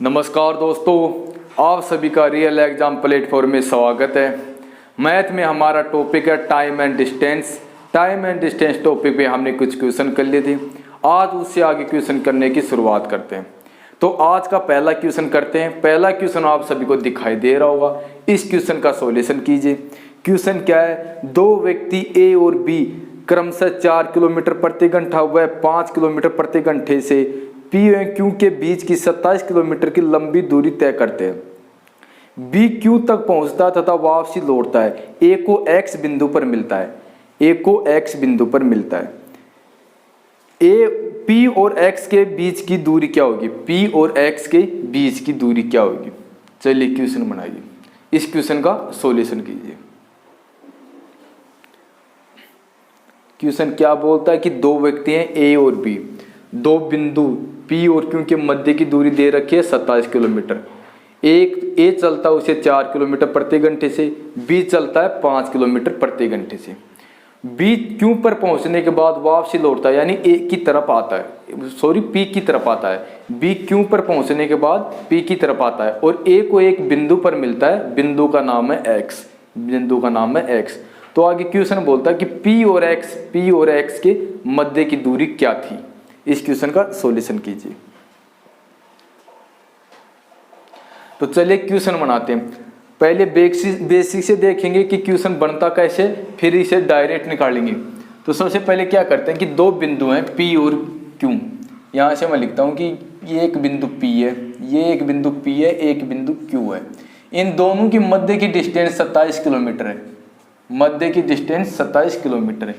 नमस्कार दोस्तों, आप सभी का रियल एग्जाम प्लेटफॉर्म में स्वागत है। मैथ में हमारा टॉपिक है time and distance. Time and distance topic पे हमने कुछ क्वेश्चन कर लिए थे। आज उससे आगे क्वेश्चन करने की शुरुआत करते हैं। तो आज का पहला क्वेश्चन करते हैं। पहला क्वेश्चन आप सभी को दिखाई दे रहा होगा। इस क्वेश्चन का सॉल्यूशन कीजिए। क्वेश्चन क्या है? दो व्यक्ति ए और बी क्रमशः 4 किलोमीटर प्रति घंटा व 5 किलोमीटर प्रति घंटे से पी और क्यू के बीच की 27 किलोमीटर की लंबी दूरी तय करते हैं। बी क्यू तक पहुंचता है तथा वापसी लौटता है। ए को एक्स बिंदु पर मिलता है। ए को एक्स बिंदु पर मिलता है। ए पी और एक्स के बीच की दूरी क्या होगी? पी और एक्स के बीच की दूरी क्या होगी? चलिए क्वेश्चन बनाइए। इस क्वेश्चन का सॉल्यूशन कीजिए। क्वेश्चन क्या बोलता है कि दो व्यक्ति हैं ए और बी। दो बिंदु पी और क्यू के मध्य की दूरी दे रखी है 27 किलोमीटर। एक ए चलता है उसे 4 किलोमीटर प्रति घंटे से, बी चलता है 5 किलोमीटर प्रति घंटे से। बी क्यू पर पहुंचने के बाद वापसी लौटता है, यानी ए की तरफ आता है, सॉरी पी की तरफ आता है। बी क्यू पर पहुंचने के बाद पी की तरफ आता है और ए को एक बिंदु पर मिलता है। बिंदु का नाम है एक्स। बिंदु का नाम है एक्स। तो आगे क्वेश्चन बोलता है कि पी और एक्स के मध्य की दूरी क्या थी? इस क्वेश्चन का सॉल्यूशन कीजिए। तो चलिए क्वेश्चन बनाते हैं। पहले बेसिक से देखेंगे कि क्वेश्चन बनता कैसे, फिर इसे डायरेक्ट निकालेंगे। तो सबसे पहले क्या करते हैं कि दो बिंदु हैं पी और क्यू। यहां से मैं लिखता हूं कि ये एक बिंदु पी है, ये एक बिंदु पी है, एक बिंदु क्यू है। इन दोनों की मध्य की डिस्टेंस 27 किलोमीटर है। मध्य की डिस्टेंस 27 किलोमीटर है।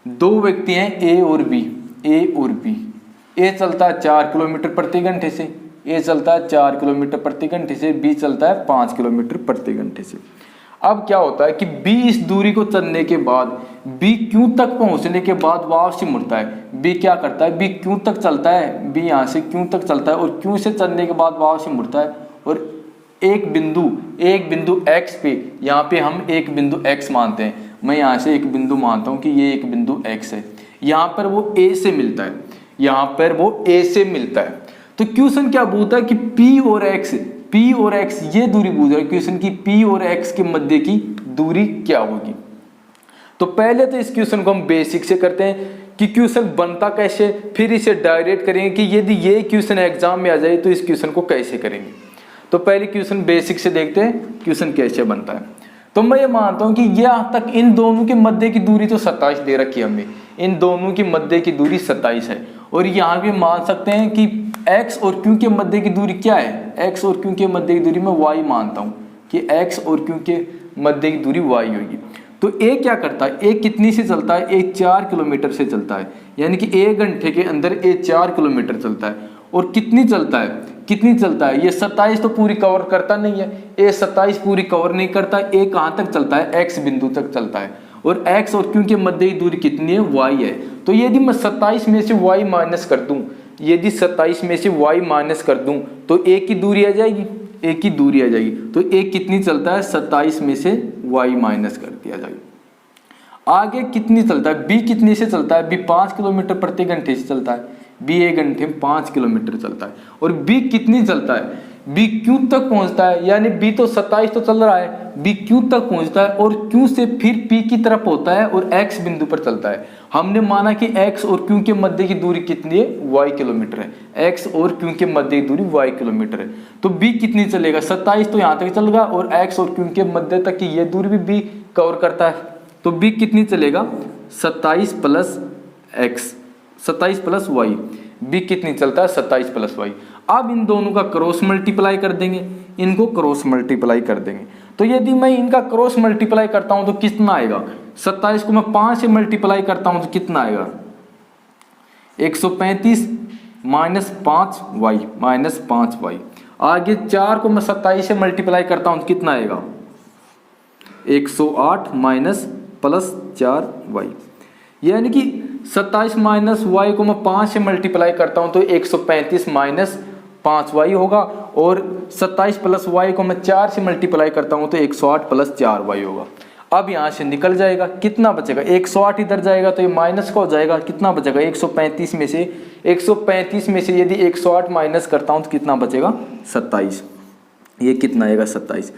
दो व्यक्ति हैं ए और बी। ए चलता है 4 किलोमीटर प्रति घंटे से, ए चलता है 4 किलोमीटर प्रति घंटे से, बी चलता है 5 किलोमीटर प्रति घंटे से। अब क्या होता है कि बी इस दूरी को चलने के बाद, बी क्यू तक पहुंचने के बाद वापसी मुड़ता है। बी क्या करता है? बी क्यू तक चलता है, बी यहाँ से क्यू तक चलता है और क्यू से चलने के बाद वापसी मुड़ता है और एक बिंदु एक्स पे, यहाँ पे हम एक बिंदु एक्स मानते हैं। मैं यहाँ से एक बिंदु मानता हूँ कि ये एक बिंदु एक्स है। यहाँ पर वो ए से मिलता है, यहाँ पर वो ए से मिलता है। तो क्वेश्चन क्या पूछता है कि पी और एक्स ये दूरी पूछ रहा है क्वेश्चन की पी और एक्स के मध्य की दूरी क्या होगी। तो पहले तो इस क्वेश्चन को हम बेसिक से करते हैं कि क्वेश्चन बनता कैसे, फिर इसे डायरेक्ट करेंगे कि यदि ये क्वेश्चन एग्जाम में आ जाए तो इस क्वेश्चन को कैसे करेंगे। तो पहले क्वेश्चन बेसिक से देखते हैं क्वेश्चन कैसे बनता है। तो मैं ये मानता हूं कि यहाँ तक इन दोनों के मध्य की दूरी तो 27 दे रखी है हमें। इन दोनों की मध्य की दूरी 27 है और यहाँ भी मान सकते हैं कि x और q के मध्य की दूरी क्या है? x और q के मध्य की दूरी में y मानता हूँ कि x और q के मध्य की दूरी y होगी। तो a क्या करता है? a कितनी से चलता है? a 4 किलोमीटर से चलता है, यानी कि 1 घंटे के अंदर a 4 किलोमीटर चलता है। और कितनी चलता है? ये 27 तो पूरी कवर करता नहीं है। ए 27 पूरी कवर नहीं करता। ए कहाँ तक चलता है? x बिंदु तक चलता है और x और q के मध्य की दूरी कितनी है? y है। तो यदि मैं 27 में से y माइनस कर दूं, तो a की दूरी आ जाएगी। तो a कितनी चलता है? 27 में से y माइनस कर दिया जाएगा। आगे कितनी चलता है? b कितनी से चलता है? b 5 किलोमीटर प्रति घंटे से चलता है। बी 1 घंटे में 5 किलोमीटर चलता है। और बी कितनी चलता है? बी क्यू तक पहुंचता है, यानी बी तो 27 तो चल रहा है, बी क्यू तक पहुंचता है और क्यू से फिर पी की तरफ होता है और एक्स बिंदु पर चलता है। हमने माना कि एक्स और क्यू के मध्य की दूरी कितनी है? वाई किलोमीटर है। एक्स और क्यू के मध्य की दूरी वाई किलोमीटर है। तो बी कितनी चलेगा? 27 तो यहाँ तक चलेगा और एक्स और क्यू के मध्य तक की ये दूरी भी बी कवर करता है। तो बी कितनी चलेगा? 27 plus X, 27 plus Y. B कितनी चलता है? 27 प्लस वाई। अब इन दोनों का क्रॉस मल्टीप्लाई कर देंगे, इनको क्रॉस मल्टीप्लाई कर देंगे। तो यदि मैं इनका क्रॉस मल्टीप्लाई करता हूं तो कितना आएगा? 27 को मैं 5 से मल्टीप्लाई करता हूं तो कितना आएगा? 135 माइनस 5y। आगे 4 को मैं 27 से मल्टीप्लाई करता हूं तो कितना आएगा? 108 माइनस प्लस 4y। यानी कि 27 माइनस वाई को मैं 5 से मल्टीप्लाई करता हूं तो 135 माइनस 5y होगा और 27 प्लस वाई को मैं 4 से मल्टीप्लाई करता हूं तो 108 प्लस 4y होगा। अब यहाँ से निकल जाएगा, कितना बचेगा 108 इधर जाएगा तो ये माइनस का हो जाएगा, कितना बचेगा 135 में से 135 में से यदि 108 माइनस करता हूँ तो कितना बचेगा 27। ये कितना आएगा 27,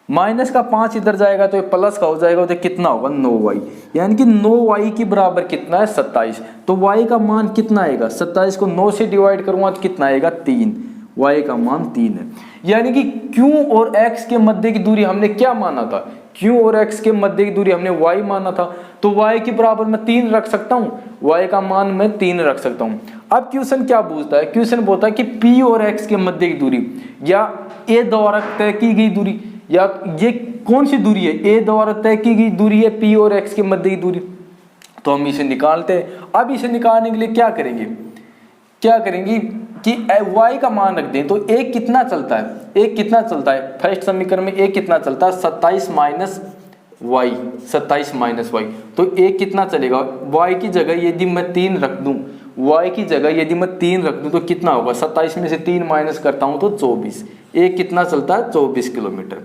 माइनस का 5 इधर जाएगा तो ये प्लस का हो जाएगा तो कितना होगा 9y, यानी कि 9y के बराबर कितना है 27। तो y का मान कितना आएगा 27 को 9 से डिवाइड करूंगा तो कितना आएगा 3, y का मान 3 है। यानी कि q और x के मध्य की दूरी हमने क्या माना था, q और x के मध्य की दूरी हमने y माना था, तो y के बराबर मैं 3 रख सकता हूँ, y का मान मैं 3 रख सकता हूँ। अब क्वेश्चन क्या पूछता है, क्वेश्चन बोलता है कि p और x के मध्य की दूरी या a द्वारा तय की गई दूरी, या ये कौन सी दूरी है, a द्वारा तय की गई दूरी है p और x के मध्य की दूरी। तो हम इसे निकालते हैं। अब इसे निकालने के लिए क्या करेंगे कि y का मान रख दें। तो a कितना चलता है, a कितना चलता है फर्स्ट समीकरण में, a कितना चलता है 27 माइनस y, 27 माइनस y। तो a कितना चलेगा, y की जगह यदि मैं 3 रख दूं, y की जगह यदि मैं 3 रख दूं तो कितना होगा, 27 में से 3 माइनस करता हूं तो 24। a कितना चलता है 24 किलोमीटर।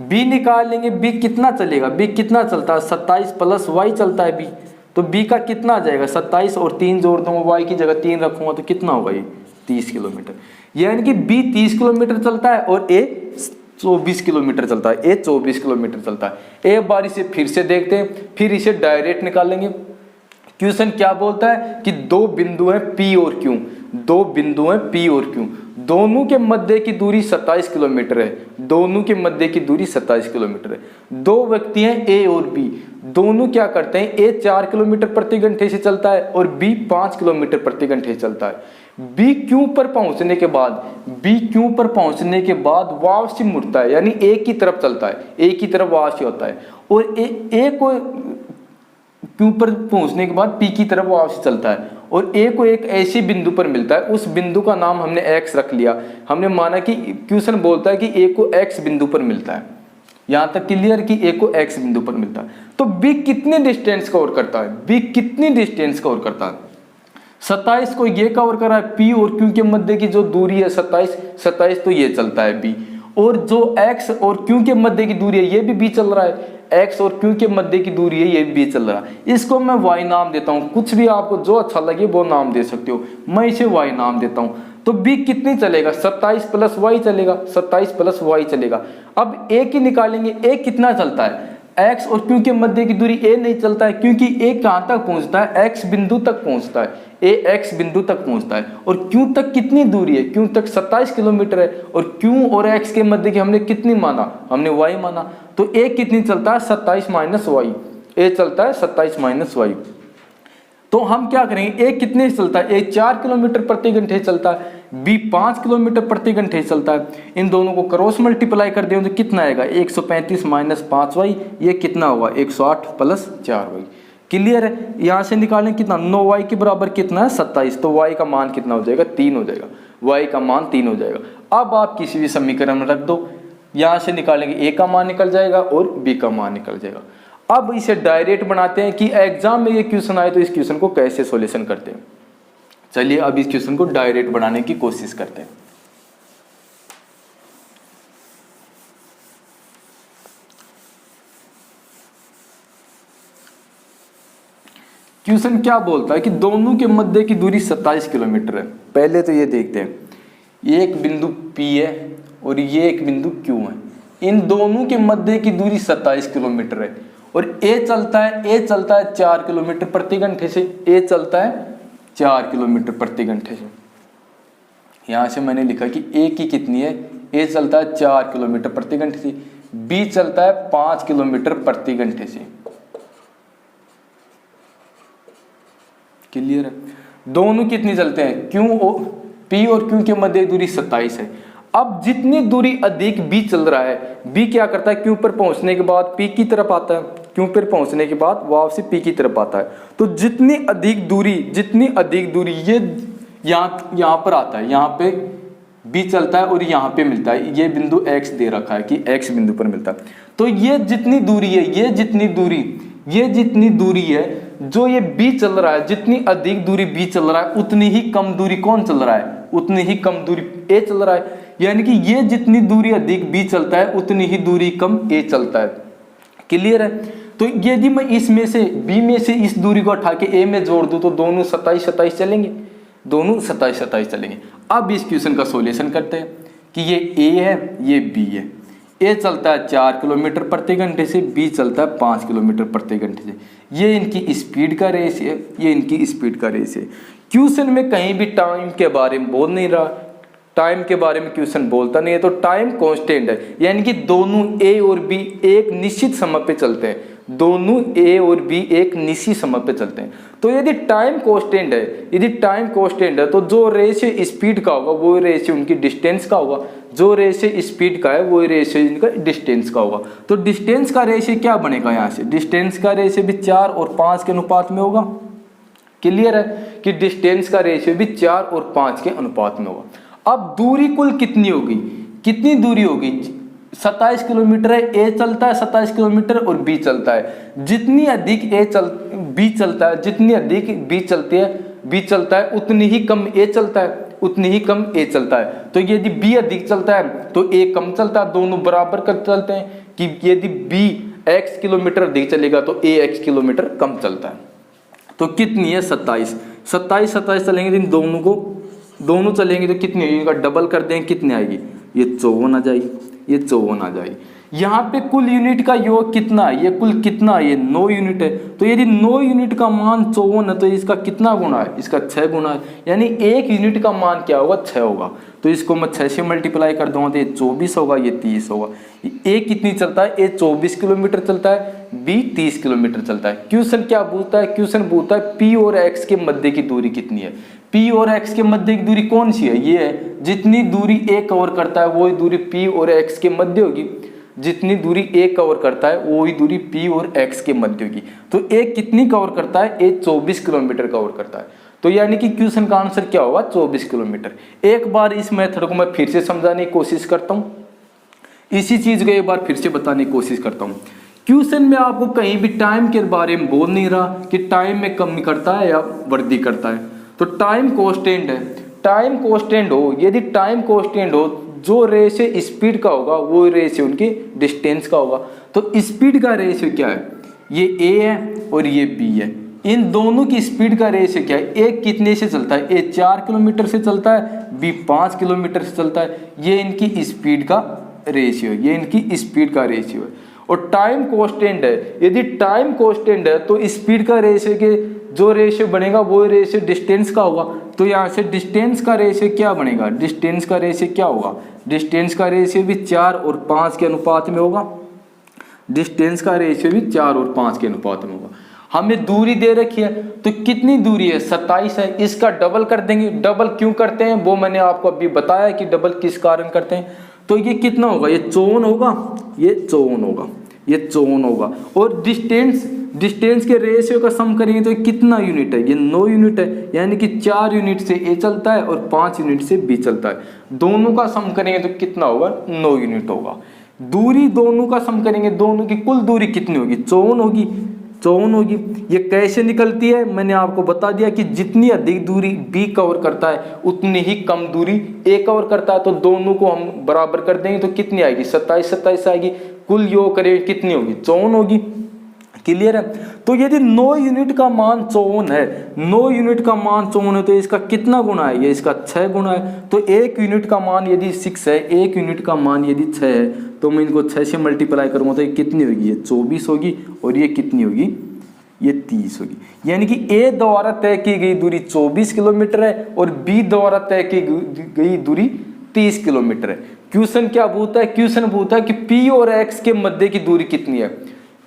b निकाल लेंगे, b कितना चलेगा, b कितना चलता है 27 प्लस y चलता है b। तो b का कितना आ जाएगा 27 और 3 जोड़ दूंगा, y की जगह 3 रखूंगा तो कितना होगा ये 30 किलोमीटर। यानी कि b 30 किलोमीटर चलता है और a 24 किलोमीटर चलता है, a 24 किलोमीटर चलता है। एक बार इसे फिर से देखते हैं, फिर इसे डायरेक्ट निकालेंगे। क्वेश्चन क्या बोलता है कि दो बिंदु हैं P और Q, दो बिंदु हैं P और Q, दोनों के मध्य की दूरी 27 किलोमीटर है, दोनों के मध्य की दूरी 27 किलोमीटर है। दो व्यक्ति हैं A और B, दोनों क्या करते हैं, A 4 किलोमीटर प्रति घंटे से चलता है और B 5 किलोमीटर प्रति घंटे से चलता है। B Q पर पहुंचने के बाद वापसी मुड़ता है, यानी A की तरफ चलता है, A की तरफ वापसी होता है, और A को Q पर पहुंचने के बाद P की तरफ वापसी चलता है, और A को एक ऐसे बिंदु पर मिलता है, उस बिंदु का नाम हमने X रख लिया। हमने माना कि क्वेश्चन बोलता है कि A को X बिंदु पर मिलता है, यहां तक क्लियर कि A को X बिंदु पर मिलता है। तो B कितने डिस्टेंस कवर करता है, B कितनी डिस्टेंस कवर करता है, 27 को ये कवर कर रहा है। P और Q के मध्य की जो दूरी है 27 तो ये चलता है B, और जो X और Q के मध्य की दूरी है ये भी B चल रहा है, X और Q के मध्य की दूरी है ये भी चल रहा है। इसको मैं Y नाम देता हूँ, कुछ भी आपको जो अच्छा लगे वो नाम दे सकते हो, मैं इसे Y नाम देता हूँ। तो B कितनी चलेगा, 27 प्लस Y चलेगा, 27 प्लस Y चलेगा। अब A की निकालेंगे, A कितना चलता है, X और Q के मध्य की दूरी A नहीं चलता है, क्योंकि A कहाँ तक पहुँचता है, X बिंदु तक पहुँचता है, A X बिंदु तक पहुँचता है। और Q तक कितनी दूरी है, Q तक 27 किलोमीटर है, और Q और X के मध्य की हमने कितनी माना, हमने Y माना। तो A कितनी चलता है 27 माइनस Y, A चलता है 27 माइनस Y। तो हम क्या करेंगे, A कितने से चलता है, A 4 किलोमीटर प्रति घंटे चलता है, B 5 किलोमीटर प्रति घंटे चलता है। इन दोनों को क्रॉस मल्टीप्लाई कर दें तो कितना आएगा 135 माइनस 5y, ये कितना हुआ 108 प्लस 4y। क्लियर है। यहाँ से निकालें कितना, 9y के बराबर कितना है 27, तो y का मान कितना हो जाएगा 3 हो जाएगा, y का मान 3 हो जाएगा। अब आप किसी भी समीकरण में रख दो, यहाँ से निकालेंगे a का मान निकल जाएगा और b का मान निकल जाएगा। अब इसे डायरेक्ट बनाते हैं कि एग्जाम में ये क्वेश्चन आए तो इस क्वेश्चन को कैसे सॉल्यूशन करते हैं। चलिए अब इस क्वेश्चन को डायरेक्ट बनाने की कोशिश करते हैं। क्वेश्चन क्या बोलता है कि दोनों के मध्य की दूरी 27 किलोमीटर है। पहले तो ये देखते हैं, एक बिंदु P है और ये एक बिंदु Q है, इन दोनों के मध्य की दूरी 27 किलोमीटर है, और A चलता है 4 किलोमीटर प्रति घंटे से, A चलता है 4 किलोमीटर प्रति घंटे से। यहाँ से मैंने लिखा कि A की कितनी है, A चलता है 4 किलोमीटर प्रति घंटे से, B चलता है 5 किलोमीटर प्रति घंटे से। क्लियर है। दोनों कितनी चलते हैं, P और Q के मध्य दूरी 27 है। अब जितनी दूरी अधिक B चल रहा है, B क्या करता है, Q पर पहुंचने के बाद P की तरफ आता है, Q पर पहुंचने के बाद वापसी P की तरफ आता है। तो जितनी अधिक दूरी ये यहाँ पर आता है, यहाँ पे B चलता है और यहाँ पे मिलता है, ये बिंदु X दे रखा है कि X बिंदु पर मिलता है। तो ये जितनी दूरी है, ये जितनी दूरी है जो ये B चल रहा है, जितनी अधिक दूरी B चल रहा है उतनी ही कम दूरी कौन चल रहा है, उतनी ही कम दूरी A चल रहा है। यानी कि ये जितनी दूरी अधिक B चलता है उतनी ही दूरी कम A चलता है। क्लियर है। तो यदि मैं इसमें से बी में से इस दूरी को उठा के ए में जोड़ दूं तो दोनों 27 27 चलेंगे, दोनों 27 27 चलेंगे। अब इस क्वेश्चन का सॉल्यूशन करते हैं कि ये ए है, ये बी है। ए चलता है 4 किलोमीटर प्रति घंटे से, बी चलता है 5 किलोमीटर प्रति घंटे से। ये इनकी स्पीड का रेस है, ये इनकी स्पीड का रेस है। क्वेश्चन में कहीं भी टाइम के बारे में बोल नहीं रहा, टाइम के बारे में क्वेश्चन बोलता नहीं है, तो टाइम कांस्टेंट है, यानी कि दोनों ए और बी एक निश्चित समय पे चलते हैं, दोनों ए और बी एक निश्चित समय पे चलते हैं। तो यदि टाइम कांस्टेंट है, यदि टाइम कांस्टेंट है तो जो रेशियो स्पीड का होगा वो रेशियो उनकी डिस्टेंस का होगा, जो रेशियो स्पीड का है वो रेशियो इनका डिस्टेंस का होगा। तो डिस्टेंस का रेशियो क्या बनेगा यहाँ से, डिस्टेंस का रेशियो भी 4 और 5 के अनुपात में होगा। क्लियर है कि डिस्टेंस का रेशियो भी 4 और 5 के अनुपात में होगा। अब दूरी कुल कितनी होगी, कितनी दूरी होगी, 27 किलोमीटर है, ए चलता है 27 किलोमीटर और बी चलता है। जितनी अधिक बी चलता है, जितनी अधिक बी चलती है, बी चलता है उतनी ही कम ए चलता है, उतनी ही कम ए चलता है। तो यदि बी अधिक चलता है तो ए कम चलता है, दोनों बराबर कर चलते हैं कि यदि बी x किलोमीटर अधिक चलेगा तो ए x किलोमीटर कम चलता है। तो कितनी है 27 27 27 चलेंगे, इन दोनों को दोनों चलेंगे तो कितनी होगी, इनका डबल कर देंगे कितनी आएगी, ये 54 आ जाएगी, ये 54 आ जाएगी। यहाँ पे कुल यूनिट का योग कितना है, ये कुल कितना है, ये 9 यूनिट है। तो यदि 9 यूनिट का मान 54 है तो इसका कितना गुना है, इसका 6 गुना है, यानी 1 यूनिट का मान क्या होगा, 6 होगा। तो इसको मैं 6 से मल्टीप्लाई कर दूंगा तो ये 24 होगा, ये 30 होगा। ए कितनी चलता है, ए 24 किलोमीटर चलता है, बी 30 किलोमीटर चलता है। क्वेश्चन क्या पूछता है, क्वेश्चन पूछता है पी और एक्स के मध्य की दूरी कितनी है। पी और एक्स के मध्य की दूरी कौन सी है, ये है। जितनी दूरी ए कवर करता है वही दूरी पी और एक्स के मध्य होगी, जितनी दूरी ए कवर करता है वही दूरी पी और एक्स के मध्य होगी। तो ए कितनी कवर करता है, ए 24 किलोमीटर कवर करता है। तो यानी कि क्वेश्चन का आंसर क्या होगा, 24 किलोमीटर। एक बार इस मेथड को मैं फिर से समझाने की कोशिश करता हूँ, इसी चीज को एक बार फिर से बताने की कोशिश करता हूँ। क्वेश्चन में आपको कहीं भी टाइम के बारे में बोल नहीं रहा कि टाइम में कमी करता है या वृद्धि करता है। तो टाइम कांस्टेंट है, टाइम कांस्टेंट हो, यदि टाइम कांस्टेंट हो जो रेशियो स्पीड का होगा वो रेशियो उनकी डिस्टेंस का होगा। तो स्पीड का रेशियो क्या है, ये ए है और ये बी है, इन दोनों की स्पीड का रेशियो क्या है, ए कितने से चलता है, ए 4 किलोमीटर से चलता है, बी 5 किलोमीटर से चलता है। ये इनकी स्पीड का रेशियो है, ये इनकी स्पीड का रेशियो है। और टाइम कांस्टेंट है, यदि टाइम कांस्टेंट है तो स्पीड का रेशियो के जो रेशियो बनेगा वो रेशियो डिस्टेंस का होगा। तो यहाँ से डिस्टेंस का रेशियो क्या बनेगा, डिस्टेंस का रेशियो क्या होगा, डिस्टेंस का रेशियो भी 4 और 5 के अनुपात में होगा, डिस्टेंस का रेशियो भी 4 और 5 के अनुपात में होगा। हमें दूरी दे रखी है तो कितनी दूरी है, 27 है, इसका डबल कर देंगे। डबल क्यों करते हैं वो मैंने आपको अभी बताया कि डबल किस कारण करते हैं। तो ये कितना होगा, ये 54 होगा, ये 54 होगा, ये 54 होगा। और डिस्टेंस के रेशियो का सम करेंगे तो कितना यूनिट है, ये 9 यूनिट है, यानी कि 4 यूनिट से ए चलता है और 5 यूनिट से बी चलता है। दोनों का सम करेंगे तो कितना होगा, 9 यूनिट होगा। दूरी दोनों का सम करेंगे, दोनों की कुल दूरी कितनी होगी, 54 होगी, 54 होगी। ये कैसे निकलती है मैंने आपको बता दिया कि जितनी अधिक दूरी बी कवर करता है उतनी ही कम दूरी ए कवर करता है। तो दोनों को हम बराबर कर देंगे तो कितनी आएगी, 27 27 आएगी। कुल योग करेंगे कितनी होगी, 54 होगी। क्लियर है। तो यदि 9 यूनिट का मान 54 है, 9 यूनिट का मान 54 है तो इसका कितना गुना है, ये इसका 6 गुना है। तो 1 यूनिट का मान यदि 6 है, 1 यूनिट का मान यदि 6 है तो मैं इनको 6 से मल्टीप्लाई करूँगा तो ये कितनी होगी, ये 24 होगी और ये कितनी होगी, ये 30 होगी। यानी कि ए द्वारा तय की गई दूरी 24 किलोमीटर है और बी द्वारा तय की गई दूरी 30 किलोमीटर है। क्वेश्चन क्या पूछता है, क्वेश्चन पूछता है कि पी और एक्स के मध्य की दूरी कितनी है,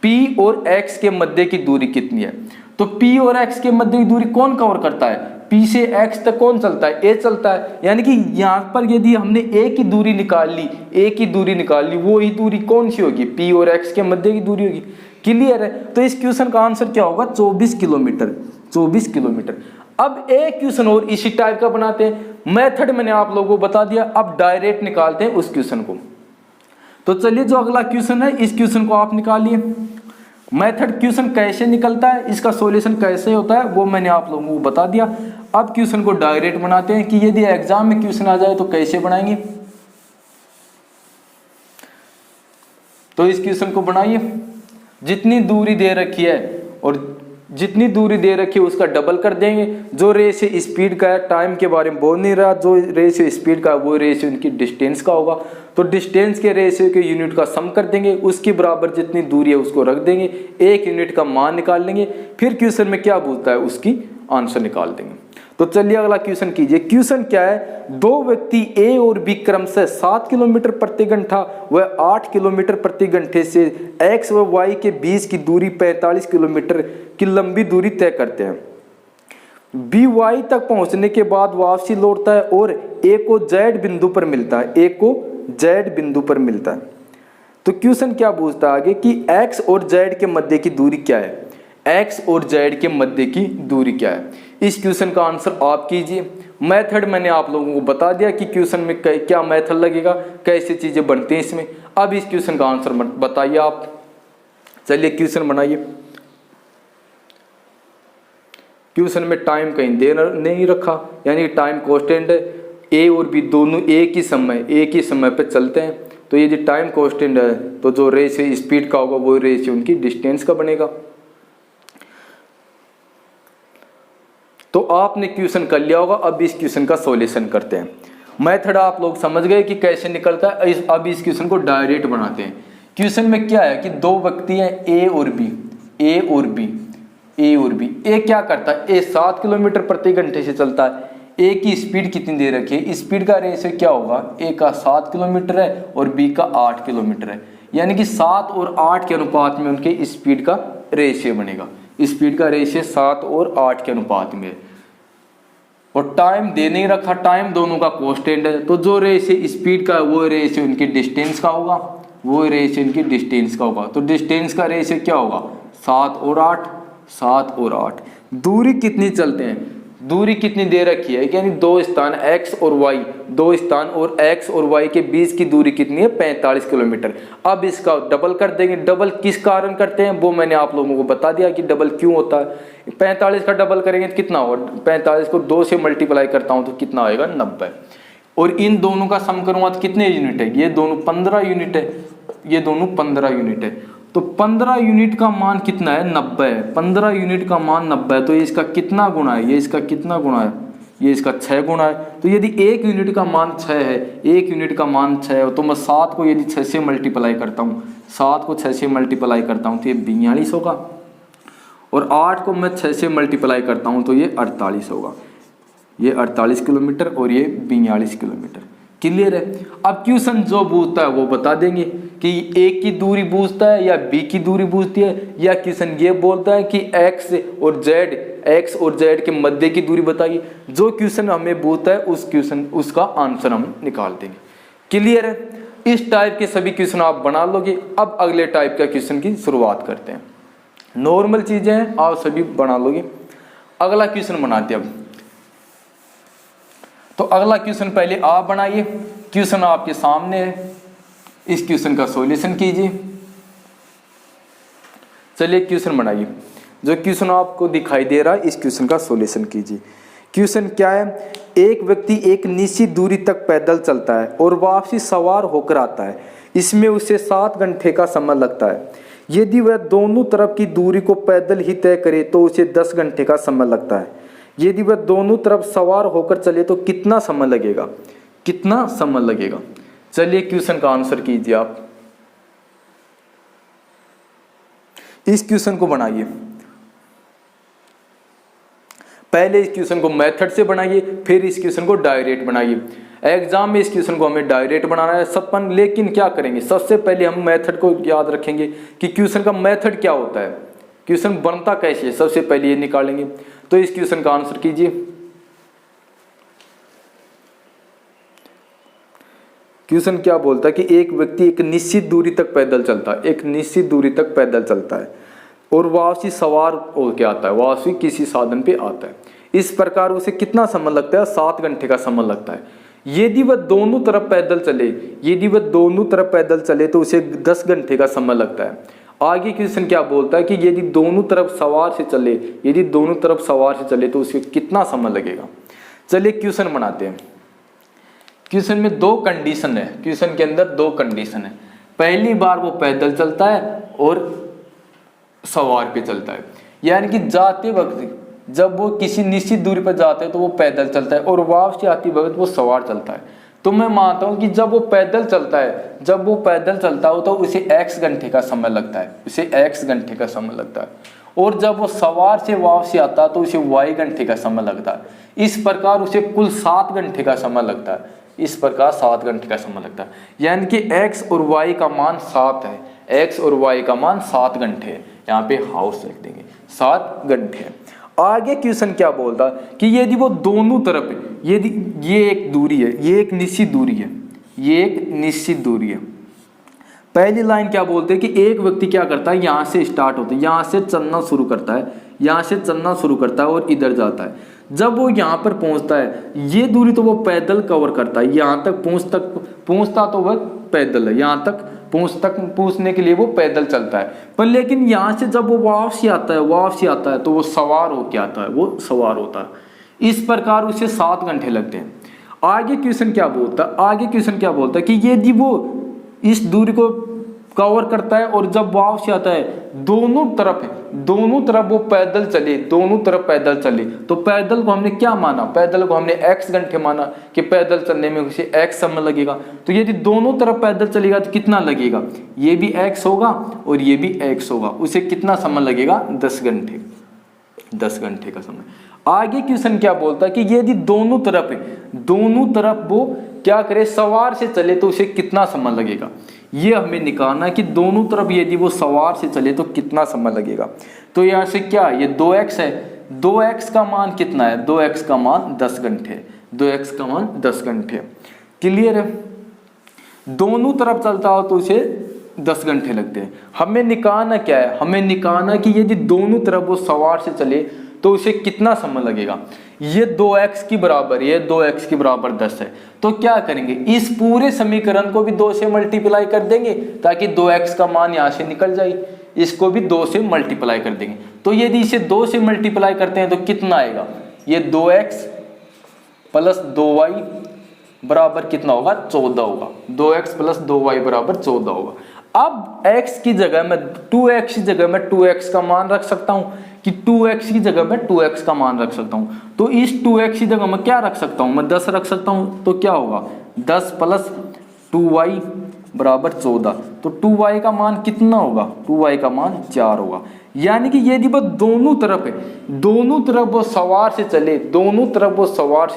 पी और एक्स के मध्य की दूरी कितनी है। तो पी और एक्स के मध्य की दूरी कौन कवर करता है, पी से एक्स तक कौन चलता है, ए चलता है। यानी कि यहाँ पर यदि हमने ए की दूरी निकाल ली, ए की दूरी निकाल ली, वो ही दूरी कौन सी होगी, पी और एक्स के मध्य की दूरी होगी। क्लियर है। तो इस क्वेश्चन का आंसर क्या होगा, 24 किलोमीटर, 24 किलोमीटर। अब एक क्वेश्चन और इसी टाइप का बनाते हैं। मेथड मैंने आप लोगों को बता दिया, अब डायरेक्ट निकालते हैं उस क्वेश्चन को। तो चलिए जो अगला क्वेश्चन है इस क्वेश्चन को आप निकालिए। मेथड क्वेश्चन कैसे निकलता है, इसका सॉल्यूशन कैसे होता है वो मैंने आप लोगों को बता दिया। अब क्वेश्चन को डायरेक्ट बनाते हैं कि यदि एग्जाम में क्वेश्चन आ जाए तो कैसे बनाएंगे। तो इस क्वेश्चन को बनाइए। जितनी दूरी दे रखी है और जितनी दूरी दे रखी है उसका डबल कर देंगे। जो रेशियो स्पीड का है, टाइम के बारे में बोल नहीं रहा, जो रेशियो स्पीड का है वो रेशियो उनकी डिस्टेंस का होगा। तो डिस्टेंस के रेशियो के यूनिट का सम कर देंगे, उसके बराबर जितनी दूरी है उसको रख देंगे, एक यूनिट का मान निकाल लेंगे, फिर क्वेश्चन में क्या पूछता है उसकी आंसर निकाल देंगे। तो चलिए अगला क्वेश्चन कीजिए। क्वेश्चन क्या है, दो व्यक्ति ए और बी क्रमशः 7 किलोमीटर प्रति घंटा व 8 किलोमीटर प्रति घंटे से एक्स व वाई के बीच की दूरी 45 किलोमीटर की लंबी दूरी तय करते हैं। बी वाई तक पहुंचने के बाद वापसी लौटता है और ए को जेड बिंदु पर मिलता है, ए को जेड बिंदु पर मिलता है। तो क्वेश्चन क्या पूछता है आगे कि एक्स और जेड के मध्य की दूरी क्या है, एक्स और जेड के मध्य की दूरी क्या है। इस क्वेश्चन का आंसर आप कीजिए। मेथड मैंने आप लोगों को बता दिया कि क्वेश्चन में क्या मेथड लगेगा, कैसे चीजें बनती हैं इसमें। अब इस क्वेश्चन का आंसर बताइए आप। चलिए क्वेश्चन बनाइए। क्वेश्चन में टाइम कहीं दे नहीं रखा, यानी टाइम कांस्टेंट है, ए और बी दोनों एक ही समय पे चलते हैं। तो ये जो टाइम कांस्टेंट है तो जो रेशियो स्पीड का होगा वो रेशियो उनकी डिस्टेंस का बनेगा। तो आपने क्वेश्चन कर लिया होगा। अब इस क्वेश्चन का सॉल्यूशन करते हैं। मेथड आप लोग समझ गए कि कैसे निकलता है। अब इस क्वेश्चन को डायरेक्ट बनाते हैं। क्वेश्चन में क्या है कि दो व्यक्ति हैं ए और बी, ए और बी, ए और बी। ए क्या करता है, ए 7 किलोमीटर प्रति घंटे से चलता है। ए की स्पीड कितनी दे रखी है, स्पीड का रेशियो क्या होगा, ए का 7 किलोमीटर है और बी का 8 किलोमीटर है, यानी कि 7 और 8 के अनुपात में उनके स्पीड का रेशियो बनेगा। स्पीड का रेशियो 7 और 8 के अनुपात में। और टाइम दे नहीं रखा, टाइम दोनों का कांस्टेंट है। तो जो रेशियो स्पीड का है वो रेशियो इनकी डिस्टेंस का होगा, वो रेशियो इनकी डिस्टेंस का होगा। तो डिस्टेंस का रेशियो क्या होगा, 7 और 8, 7 और 8। दूरी कितनी चलते हैं, दूरी कितनी दे रखी है, यानी दो स्थान x और y, दो स्थान और x और y के बीच की दूरी कितनी है, 45 किलोमीटर। अब इसका डबल कर देंगे। डबल किस कारण करते हैं वो मैंने आप लोगों को बता दिया कि डबल क्यों होता है। 45 का डबल करेंगे तो कितना होगा, 45 को 2 से मल्टीप्लाई करता हूं तो कितना आएगा, 90। और इन दोनों का सम करूंगा तो कितने यूनिट है, ये दोनों 15 यूनिट है, ये दोनों 15 यूनिट है। तो 15 यूनिट का मान कितना है, 90 है। 15 यूनिट का मान 90 है। तो ये इसका कितना गुणा है, ये इसका कितना गुणा है, ये इसका 6 गुणा है। तो यदि 1 यूनिट का मान 6 है, 1 यूनिट का मान 6 है, तो मैं 7 को यदि 6 से मल्टीप्लाई करता हूँ, 7 को 6 से मल्टीप्लाई करता हूँ तो ये 42 होगा। और 8 को मैं 6 से मल्टीप्लाई करता हूँ तो ये 48 होगा। ये 48 किलोमीटर और ये 42 किलोमीटर। क्लियर है। अब क्वेश्चन जो पूछता है वो बता देंगे कि ए की दूरी पूछता है या बी की दूरी पूछती है, या क्वेश्चन ये बोलता है कि एक्स और जेड के मध्य की दूरी बताइए। जो क्वेश्चन हमें पूछता है उस क्वेश्चन उसका आंसर हम निकाल देंगे। क्लियर है। इस टाइप के सभी क्वेश्चन आप बना लोगे। अब अगले टाइप का क्वेश्चन की शुरुआत करते हैं। नॉर्मल चीजें हैं, आप सभी बना लोगे। अगला क्वेश्चन बनाते हैं। अब तो अगला क्वेश्चन पहले आप बनाइए। क्वेश्चन आपके सामने है, इस क्वेश्चन का सॉल्यूशन कीजिए। चलिए क्वेश्चन बनाइए। जो क्वेश्चन आपको दिखाई दे रहा है इस क्वेश्चन का सॉल्यूशन कीजिए। क्वेश्चन क्या है, एक व्यक्ति एक निश्चित दूरी तक पैदल चलता है और वापसी सवार होकर आता है। इसमें उसे 7 घंटे का समय लगता है। यदि वह दोनों तरफ की दूरी को पैदल ही तय करे तो उसे 10 घंटे का समय लगता है। यदि वह दोनों तरफ सवार होकर चले तो कितना समय लगेगा, कितना समय लगेगा। चलिए क्वेश्चन का आंसर कीजिए आप। इस क्वेश्चन को बनाइए। पहले इस क्वेश्चन को मेथड से बनाइए, फिर इस क्वेश्चन को डायरेक्ट बनाइए। एग्जाम में इस क्वेश्चन को हमें डायरेक्ट बनाना है सपन, लेकिन क्या करेंगे, सबसे पहले हम मेथड को याद रखेंगे कि क्वेश्चन का मेथड क्या होता है, क्वेश्चन बनता कैसे है, सबसे पहले ये निकालेंगे। तो इस क्वेश्चन का आंसर कीजिए। क्वेश्चन क्या बोलता है कि एक व्यक्ति एक निश्चित दूरी तक पैदल चलता है, एक निश्चित दूरी तक पैदल चलता है और वापसी सवार होकर आता है, वापसी किसी साधन पे आता है। इस प्रकार उसे कितना समय लगता है, 7 घंटे का समय लगता है। यदि वह दोनों तरफ पैदल चले, यदि वह दोनों तरफ पैदल चले तो उसे 10 घंटे का समय लगता है। आगे क्वेश्चन क्या बोलता है कि यदि दोनों तरफ सवार से चले, यदि दोनों तरफ सवार से चले तो उसे कितना समय लगेगा। चलिए क्वेश्चन बनाते हैं। क्वेश्चन में 2 कंडीशन है, क्वेश्चन के अंदर 2 कंडीशन है। पहली बार वो पैदल चलता है और सवार पे चलता है। यानी कि जाते वक्त जब वो किसी निश्चित दूरी पर जाते हैं तो वो पैदल चलता है और वापसी आती वक्त वो सवार चलता है। तो मैं मानता हूँ कि जब वो पैदल चलता है, जब वो पैदल चलता हो तो उसे x घंटे का समय लगता है, उसे x घंटे का समय लगता है। और जब वो सवार से वापसी आता है तो उसे y घंटे का समय लगता है। इस प्रकार उसे कुल 7 घंटे का समय लगता है। इस प्रकार 7 घंटे का समय लगता है। यानी कि x और y का मान 7 है, x और y का मान 7 घंटे है। यहाँ पे हाउस लिख देंगे, 7 घंटे है। आगे क्वेश्चन क्या बोलता है कि यदि वो दोनों तरफ, यदि ये एक दूरी है, ये एक निश्चित दूरी है, ये एक निश्चित दूरी है। पहली लाइन क्या बोलते हैं कि एक व्यक्ति क्या करता है, यहाँ से स्टार्ट होता है, यहाँ से चलना शुरू करता है, यहाँ से चलना शुरू करता है और इधर जाता है। जब वो यहाँ पर पहुँचता है, ये दूरी तो वो पैदल कवर करता है, यहाँ तक पहुँचता तो वह पैदल है, यहाँ तक पहुँचने के लिए वो पैदल चलता है। पर लेकिन यहाँ से जब वो वापसी आता है तो वो सवार होके आता है, वो सवार होता है। इस प्रकार उसे 7 घंटे लगते हैं। आगे क्वेश्चन क्या बोलता है कि यदि वो इस दूरी को कवर करता है और जब वापसी आता है, दोनों तरफ वो पैदल चले, तो पैदल को हमने क्या माना, पैदल को हमने x घंटे माना कि पैदल चलने में उसे x समय लगेगा। तो यदि दोनों तरफ पैदल चलेगा तो कितना लगेगा, ये भी x होगा और ये भी x होगा, उसे कितना समय लगेगा, 10 घंटे का समय। आगे क्वेश्चन क्या बोलता है कि यदि दोनों तरफ वो क्या करे, सवार से चले तो उसे कितना समय लगेगा। ये हमें निकालना है कि दोनों तरफ यदि वो सवार से चले तो कितना समय लगेगा। तो यहाँ से क्या, ये 2x है, 2x का मान कितना है, 2x का मान 10 घंटे, 2x का मान 10 घंटे। क्लियर है। दोनों तरफ चलता हो तो उसे 10 घंटे लगते हैं। हमें निकालना क्या है, हमें निकालना कि यदि दोनों तरफ वो सवार से चले तो उसे कितना समय लगेगा। ये 2x की बराबर, ये 2x की बराबर 10 है। तो क्या करेंगे, इस पूरे समीकरण को भी 2 से मल्टीप्लाई कर देंगे ताकि 2x का मान यहाँ से निकल जाए। इसको भी 2 से मल्टीप्लाई कर देंगे। तो यदि इसे 2 से मल्टीप्लाई करते हैं तो कितना आएगा, ये 2x प्लस 2y बराबर कितना होगा, 14 होगा। 2x प्लस 2y बराबर 14 होगा। अब x की जगह में 2x की जगह में 2x का मान रख सकता हूं कि 2x की जगह में 2x का मान रख सकता हूं। तो इस 2x की जगह मैं क्या रख सकता हूं, मैं 10 रख सकता हूं। तो क्या होगा, 10 प्लस 2y बराबर 14। तो 2y का मान कितना होगा, 2y का मान 4 होगा। यानी कि यदि वो दोनों तरफ वो सवार से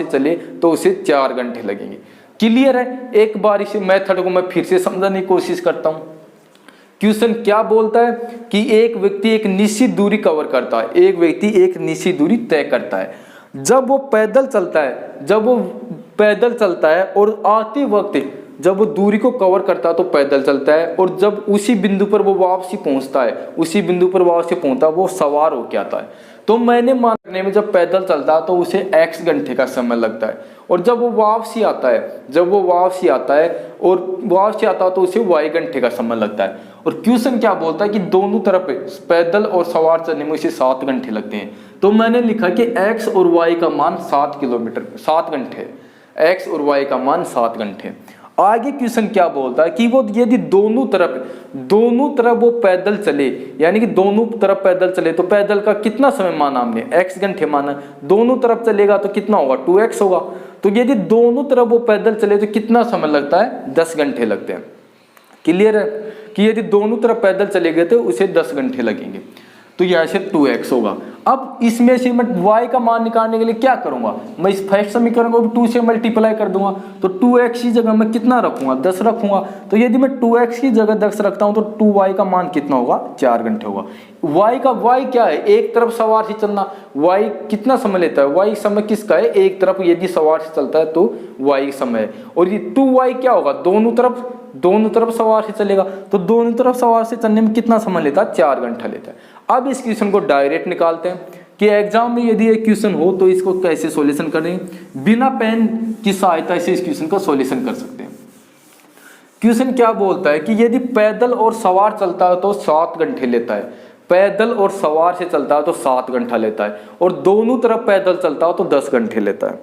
चले तो उसे 4 घंटे लगेंगे। क्लियर है। एक बार इस मेथड को मैं फिर से समझाने की कोशिश करता हूं। क्वेश्चन क्या बोलता है कि एक व्यक्ति एक निश्चित दूरी कवर करता है, एक व्यक्ति एक निश्चित दूरी तय करता है। जब वो पैदल चलता है और आते वक्त जब वो दूरी को कवर करता है तो पैदल चलता है, और जब उसी बिंदु पर वो वापसी पहुंचता है, वो सवार होके आता है। तो मैंने मानने में जब पैदल चलता है तो उसे x घंटे का समय लगता है, और जब वो वापसी आता है तो उसे y घंटे का समय लगता है। और क्वेश्चन क्या बोलता है कि दोनों तरफ पैदल और सवार चलने में उसे 7 घंटे लगते हैं। तो मैंने लिखा कि x और y का मान 7 घंटे, x और y का मान 7 घंटे। आगे क्वेश्चन क्या बोलता है कि वो यदि दोनों तरफ वो पैदल चले, यानी कि दोनों तरफ पैदल चले तो पैदल का कितना समय माना हमने, x घंटे माना। दोनों तरफ चलेगा तो कितना होगा, 2x होगा। तो यदि दोनों तरफ वो पैदल चले तो कितना समय लगता है, 10 घंटे लगते हैं। क्लियर है कि यदि दोनों तरफ पैदल चले गए तो उसे 10 घंटे लगेंगे। तो यहाँ से 2x होगा। अब इसमें से मैं y का मान निकालने के लिए क्या करूंगा, मैं इस फर्स्ट समीकरण को भी 2 से मल्टीप्लाई कर दूंगा। तो 2x की जगह मैं कितना रखूंगा, 10 रखूंगा। तो यदि मैं 2x की जगह 10 रखता हूं तो 2y का मान कितना होगा, 4 घंटे होगा। y क्या है, एक तरफ सवार से चलना। y कितना समय लेता है, y समय किसका है, एक तरफ यदि सवार से चलता है तो y समय है। और ये 2y क्या होगा, दोनों तरफ सवार से चलेगा। तो दोनों तरफ सवार से चलने में कितना समय लेता है, 4 घंटा लेता है। अब इस क्वेश्चन को डायरेक्ट निकालते हैं कि एग्जाम में यदि एक क्वेश्चन हो तो इसको कैसे सॉल्यूशन करें। बिना पेन की सहायता से इस क्वेश्चन का सॉल्यूशन कर सकते हैं। क्वेश्चन क्या बोलता है कि यदि पैदल और सवार चलता है तो 7 घंटे लेता है, पैदल और सवार से चलता है तो 7 घंटा लेता है, और दोनों तरफ पैदल चलता है तो 10 घंटे लेता है।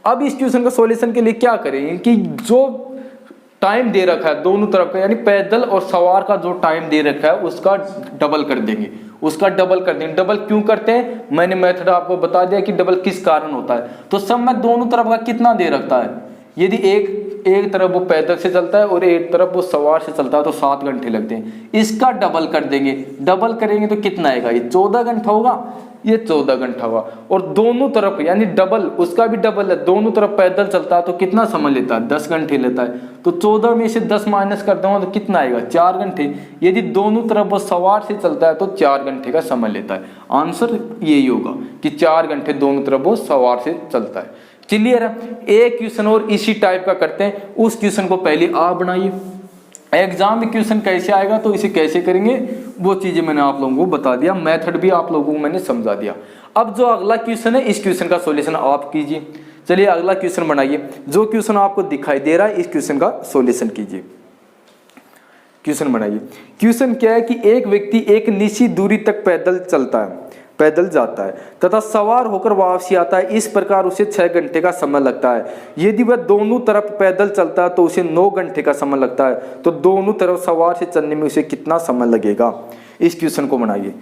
अब इस क्वेश्चन का सॉल्यूशन के लिए क्या करेंगे कि जो टाइम दे रखा है दोनों तरफ का, यानी पैदल और सवार का जो टाइम दे रखा है उसका डबल कर देंगे, उसका डबल कर देंगे। डबल क्यों करते हैं, मैंने मेथड आपको बता दिया कि डबल किस कारण होता है। तो समय दोनों तरफ का कितना दे रखता है, यदि एक तरफ वो पैदल से चलता है और एक तरफ वो सवार से चलता है तो 7 घंटे लगते हैं। इसका डबल कर देंगे, डबल करेंगे तो कितना आएगा, ये 14 घंटा होगा, ये 14 घंटा होगा। और दोनों तरफ यानी डबल, उसका भी डबल है, दोनों तरफ पैदल चलता है तो कितना समय लेता है, 10 घंटे लेता है। तो 14 में से 10 माइनस कर दूंगा तो कितना आएगा, 4 घंटे। यदि दोनों तरफ वो सवार से चलता है तो 4 घंटे का समय लेता है। आंसर यही होगा कि 4 घंटे दोनों तरफ वो सवार से चलता है। क्लियर है। एक क्वेश्चन और इसी टाइप का करते हैं, उस क्वेश्चन को पहले आप बनाइए। एग्जाम में क्वेश्चन कैसे आएगा तो इसे कैसे करेंगे वो चीजें मैंने आप लोगों को बता दिया, मेथड भी आप लोगों को मैंने समझा दिया। अब जो अगला क्वेश्चन है इस क्वेश्चन का सॉल्यूशन आप कीजिए। चलिए अगला क्वेश्चन बनाइए, जो क्वेश्चन आपको दिखाई दे रहा है इस क्वेश्चन का सॉल्यूशन कीजिए। क्वेश्चन बनाइए। क्वेश्चन क्या है कि एक व्यक्ति एक निश्चित दूरी तक पैदल जाता है तथा सवार होकर वापसी आता है। इस प्रकार उसे 6 घंटे का समय लगता है। यदि वह दोनों तरफ पैदल चलता है तो उसे 9 घंटे का समय लगता है। तो दोनों तरफ सवार से चलने में उसे कितना समय लगेगा, इस क्वेश्चन को बनाइए।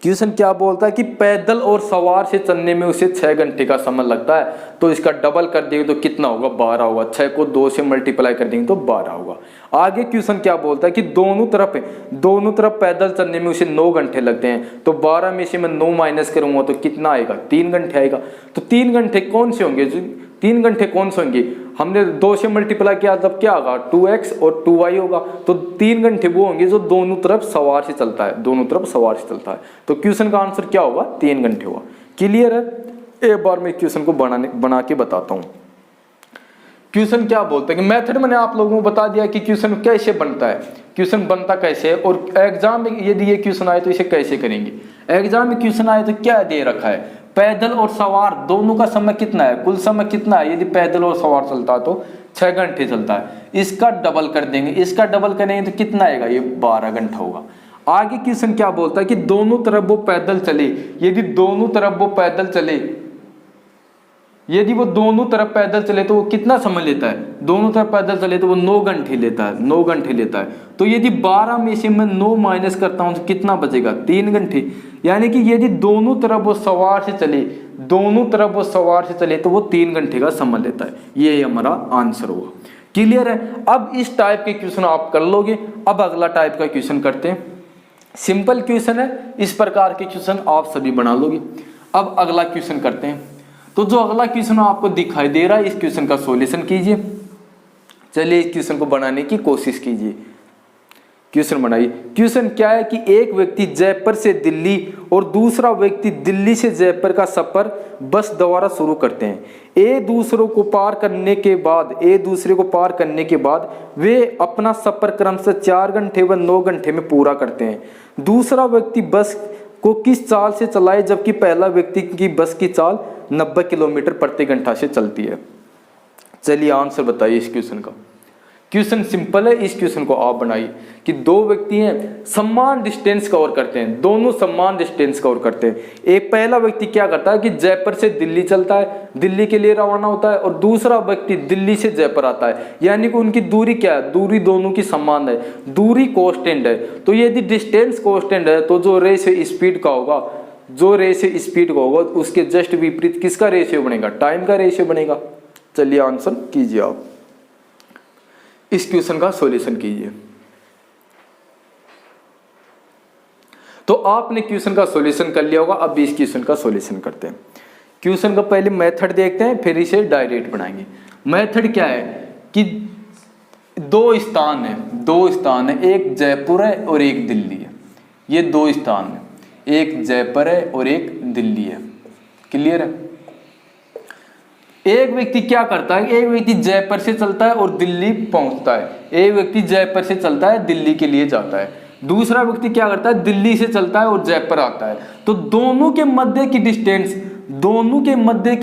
क्वेश्चन क्या बोलता है कि पैदल और सवार से चलने में उसे 6 घंटे का समय लगता है। तो इसका डबल कर देंगे तो कितना होगा, 12 होगा। 6 को 2 से मल्टीप्लाई कर देंगे तो 12 होगा। आगे क्वेश्चन क्या बोलता है कि दोनों तरफ पैदल चलने में उसे 9 घंटे लगते हैं। तो 12 में से मैं 9 माइनस करूंगा तो कितना आएगा, 3 घंटे आएगा। तो 3 घंटे कौन से होंगे, 3 घंटे कौन से होंगे, हमने 2 से मल्टीप्लाई किया तब क्या होगा, 2x और 2y होगा। तो 3 घंटे वो होंगे जो दोनों तरफ सवार से चलता है, दोनों तरफ सवार से चलता है। तो क्वेश्चन का आंसर क्या होगा, 3 घंटे होगा। क्लियर है। एक बार मैं क्वेश्चन को बना के बताता हूं। क्वेश्चन क्या बोलता है कि मेथड मैंने आप लोगों को बता दिया कि क्वेश्चन कैसे बनता है, क्वेश्चन बनता कैसे है, और एग्जाम में यदि ये क्वेश्चन आए तो इसे कैसे करेंगे। एग्जाम में क्वेश्चन आए तो क्या दे रखा है, पैदल और सवार दोनों का समय कितना है, कुल समय कितना है। यदि पैदल और सवार चलता है तो 6 घंटे चलता है। इसका डबल कर देंगे, इसका डबल करेंगे तो कितना आएगा, ये 12 घंटा होगा। आगे क्वेश्चन क्या बोलता है कि दोनों तरफ वो पैदल चले। यदि दोनों तरफ वो पैदल चले तो वो कितना समय लेता है, दोनों तरफ पैदल चले तो वो 9 घंटे लेता है। तो यदि 12 में से मैं 9 माइनस करता हूं तो कितना बचेगा, 3 घंटे। यानी कि यदि दोनों तरफ वो सवार से चले तो वो 3 घंटे का समय लेता है। ये हमारा आंसर होगा। क्लियर है। अब इस टाइप के क्वेश्चन आप कर लोगे। अब अगला टाइप का क्वेश्चन करते हैं। सिंपल क्वेश्चन है, इस प्रकार के क्वेश्चन आप सभी बना लोगे। अब अगला क्वेश्चन करते हैं। तो जो अगला क्वेश्चन आपको दिखाई दे रहा है इस क्वेश्चन का सॉल्यूशन कीजिए। चलिए इस क्वेश्चन को बनाने की कोशिश कीजिए। क्वेश्चन बनाइए। क्वेश्चन क्या है कि एक व्यक्ति जयपुर से दिल्ली और दूसरा व्यक्ति दिल्ली से जयपुर का सफर बस द्वारा शुरू करते हैं। एक दूसरे को पार करने के बाद वे अपना सफर क्रमशः 4 घंटे व 9 घंटे में पूरा करते हैं। दूसरा व्यक्ति बस को किस चाल से चलाए जबकि पहला व्यक्ति की बस की चाल 90 किलोमीटर प्रति घंटा से चलती है। चलिए आंसर बताइए इस क्वेश्चन का। क्वेश्चन सिंपल है, इस क्वेश्चन को आप बनाइए कि 2 व्यक्ति हैं, समान डिस्टेंस कवर करते हैं, दोनों समान डिस्टेंस कवर करते हैं। एक पहला व्यक्ति क्या करता है कि जयपुर से दिल्ली चलता है, दिल्ली के लिए रवाना होता है, और दूसरा व्यक्ति दिल्ली से जयपुर आता है। यानी कि उनकी दूरी क्या है, दूरी दोनों की समान है, दूरी कांस्टेंट है। तो यदि डिस्टेंस कांस्टेंट है तो जो रेशियो स्पीड का होगा उसके जस्ट विपरीत किसका रेशियो बनेगा, टाइम का रेशियो बनेगा। चलिए आंसर कीजिए आप। इस क्वेश्चन का सॉल्यूशन कीजिए। तो आपने क्वेश्चन का सॉल्यूशन कर लिया होगा। अब इस क्वेश्चन का सॉल्यूशन करते हैं। क्वेश्चन का पहले मेथड देखते हैं, फिर इसे डायरेक्ट बनाएंगे। मेथड क्या है कि 2 स्थान है, एक जयपुर है और एक दिल्ली है। ये 2 स्थान है, एक जयपुर है और एक दिल्ली है। क्लियर है। एक व्यक्ति क्या करता है, एक व्यक्ति जयपुर से चलता है और दिल्ली पहुंचता है। एक व्यक्ति जयपुर से चलता है, दिल्ली के लिए जाता है। दूसरा व्यक्ति क्या करता है, दिल्ली से चलता है और जयपुर आता है। तो दोनों के मध्य की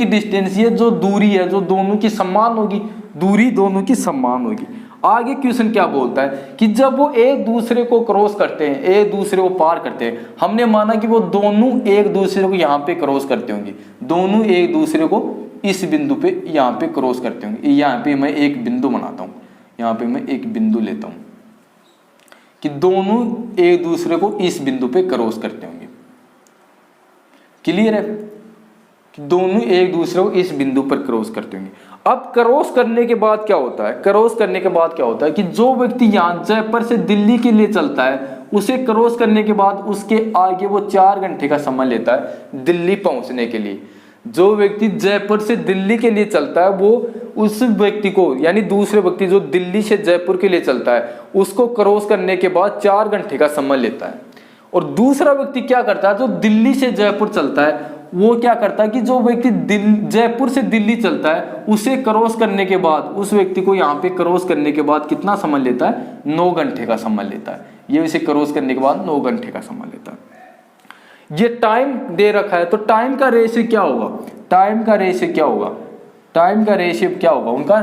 डिस्टेंस ये जो दूरी है, जो दोनों की समान होगी, दूरी दोनों की समान होगी। आगे क्वेश्चन क्या बोलता है कि जब वो एक दूसरे को क्रॉस करते हैं, एक दूसरे को पार करते हैं, हमने माना कि वो दोनों एक दूसरे को यहाँ पे क्रॉस करते होंगे, दोनों एक दूसरे को इस बिंदु पे यहाँ पे क्रॉस करते होंगे। यहाँ पे मैं एक बिंदु बनाता हूँ, यहाँ पे मैं एक बिंदु लेता हूँ कि दोनों एक दूसरे को इस बिंदु पे क्रॉस करते होंगे। क्लियर है कि दोनों एक दूसरे को इस बिंदु पर क्रॉस करते होंगे। अब क्रॉस करने के बाद क्या होता है, क्रॉस करने के बाद क्या होता है कि जो व्यक्ति यहाँ जयपुर से दिल्ली के लिए चलता है, उसे क्रॉस करने के बाद उसके आगे वो 4 घंटे का समय लेता है दिल्ली पहुंचने के लिए। जो व्यक्ति जयपुर से दिल्ली के लिए चलता है वो उस व्यक्ति को, यानी दूसरे व्यक्ति जो दिल्ली से जयपुर के लिए चलता है, उसको क्रॉस करने के बाद 4 घंटे का समय लेता है। और दूसरा व्यक्ति क्या करता है, जो दिल्ली से जयपुर चलता है, वो क्या करता है कि जो व्यक्ति जयपुर से दिल्ली चलता है, उसे क्रॉस करने के बाद उस व्यक्ति को यहाँ पे क्रॉस करने के बाद कितना समय लेता है, 9 घंटे का समय लेता है। ये इसे क्रॉस करने के बाद 9 घंटे का समय लेता है। ये टाइम दे रखा है, तो टाइम का रेशियो क्या होगा, टाइम का रेशियो क्या होगा, टाइम का रेशियो क्या होगा उनका,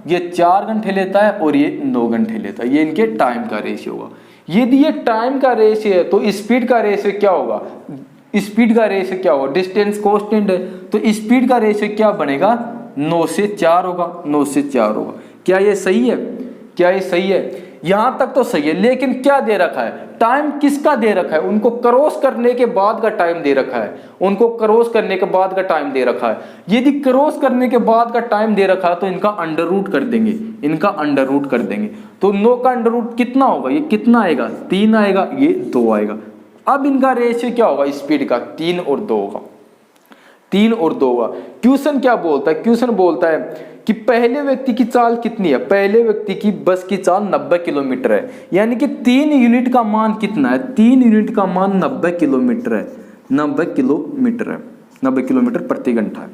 ये 4 घंटे लेता है और ये 9 घंटे लेता है। ये इनके टाइम का रेशियो होगा। यदि ये टाइम का रेशियो है तो स्पीड का रेशियो क्या होगा, स्पीड का रेशियो क्या होगा, डिस्टेंस कांस्टेंट है तो स्पीड का रेशियो क्या बनेगा, 9 से 4 होगा, 9 से 4 होगा। क्या ये सही है, क्या ये सही है, यहां तक तो सही है। लेकिन क्या दे रखा है, टाइम किसका दे रखा है, उनको क्रॉस करने के बाद का टाइम दे रखा है, उनको क्रॉस करने के बाद का टाइम दे रखा है। यदि क्रॉस करने के बाद का टाइम दे रखा है तो इनका अंडर रूट कर देंगे, इनका अंडर रूट कर देंगे। तो 9 का अंडर रूट कितना होगा, ये कितना आएगा, 3 आएगा, ये 2 आएगा। अब इनका रेशियो क्या होगा स्पीड का, 3 और 2 होगा, 3 और 2 होगा। क्वेश्चन क्या बोलता है, क्वेश्चन बोलता है कि पहले व्यक्ति की चाल कितनी है, पहले व्यक्ति की बस की चाल 90 किलोमीटर है, यानी कि 3 यूनिट का मान कितना है, 3 यूनिट का मान 90 किलोमीटर है, 90 किलोमीटर है, 90 किलोमीटर प्रति घंटा है।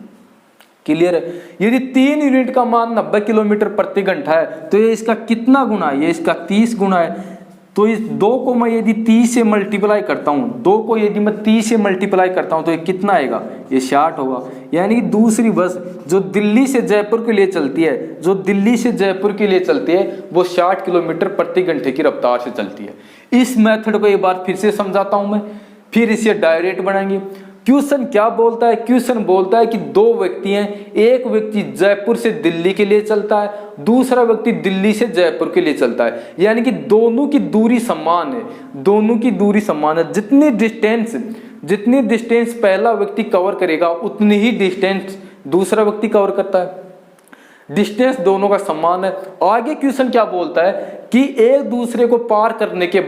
क्लियर है, यदि 3 यूनिट का मान 90 किलोमीटर प्रति घंटा है तो ये इसका कितना गुना है, ये इसका 30 गुना है। तो इस 2 को मैं यदि 30 से मल्टीप्लाई करता हूँ, 2 को यदि मैं 30 से मल्टीप्लाई करता हूँ तो ये कितना आएगा, ये 60 होगा। यानी कि दूसरी बस जो दिल्ली से जयपुर के लिए चलती है, जो दिल्ली से जयपुर के लिए चलती है, वो 60 किलोमीटर प्रति घंटे की रफ्तार से चलती है। इस मेथड को एक बार फिर से समझाता हूँ मैं, फिर इसे डायरेक्ट बनाएंगे। क्वेश्चन क्या बोलता है, क्वेश्चन बोलता है कि 2 व्यक्ति हैं, एक व्यक्ति जयपुर से दिल्ली के लिए चलता है, दूसरा व्यक्ति दिल्ली से जयपुर के लिए चलता है, यानी कि दोनों की दूरी समान है, दोनों की दूरी समान है। जितनी डिस्टेंस पहला व्यक्ति कवर करेगा उतनी ही डिस्टेंस दूसरा व्यक्ति कवर करता है, डिस्टेंस दोनों का समान है। आगे क्वेश्चन क्या बोलता है कि एक दूसरे को पार करने के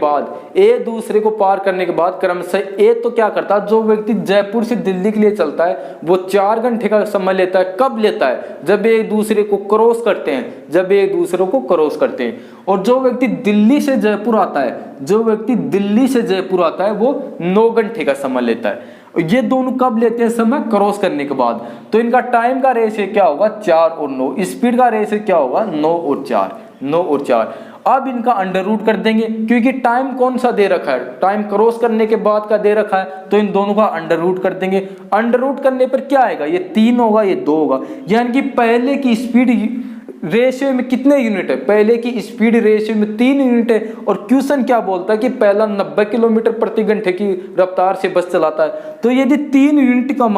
बाद क्रमशः ए तो क्या करता है, जो व्यक्ति जयपुर से दिल्ली के लिए चलता है वो 4 घंटे का समय लेता है। कब लेता है, जब एक दूसरे को क्रॉस करते हैं, जब एक दूसरे को क्रॉस करते हैं। और जो व्यक्ति दिल्ली से जयपुर आता है, जो व्यक्ति दिल्ली से जयपुर आता है वो 9 घंटे का समय लेता है। ये दोनों कब लेते हैं समय, क्रॉस करने के बाद। तो इनका टाइम का रेशियो क्या होगा, 4 और 9। स्पीड का रेशियो क्या होगा, 9 और 4, 9 और 4। अब इनका अंडर रूट कर देंगे, क्योंकि टाइम कौन सा दे रखा है, टाइम क्रॉस करने के बाद का दे रखा है, तो इन दोनों का अंडर रूट कर देंगे। अंडर रूट करने पर क्या आएगा, ये 3 होगा, ये 2 होगा। यानी कि पहले की स्पीड रेशियो में कितने यूनिट है, पहले की स्पीड रेशियो में 3 यूनिट है। और क्वेश्चन क्या बोलता है कि पहला 90 किलोमीटर प्रति घंटे की रफ्तार से बस चलाता है। तो यदि 3 यूनिट का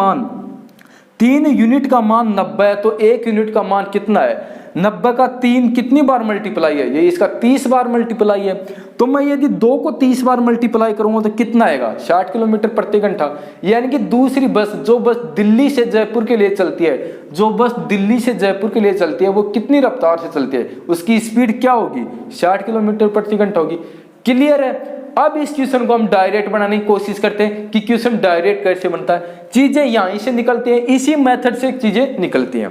मान 90 है तो 1 यूनिट का मान कितना है, 90 का 3 कितनी बार मल्टीप्लाई है, ये इसका 30 बार मल्टीप्लाई है। तो मैं यदि 2 को 30 बार मल्टीप्लाई करूंगा तो कितना आएगा, 60 किलोमीटर प्रति घंटा। यानी कि दूसरी बस, जो बस दिल्ली से जयपुर के लिए चलती है, जो बस दिल्ली से जयपुर के लिए चलती है वो कितनी रफ्तार से चलती है, उसकी स्पीड क्या होगी, 60 किलोमीटर प्रति घंटा होगी। क्लियर है। अब इस क्वेश्चन को हम डायरेक्ट बनाने की कोशिश करते हैं कि क्वेश्चन डायरेक्ट कैसे बनता है। चीजें यहीं से निकलती हैं, इसी मेथड से चीजें निकलती हैं।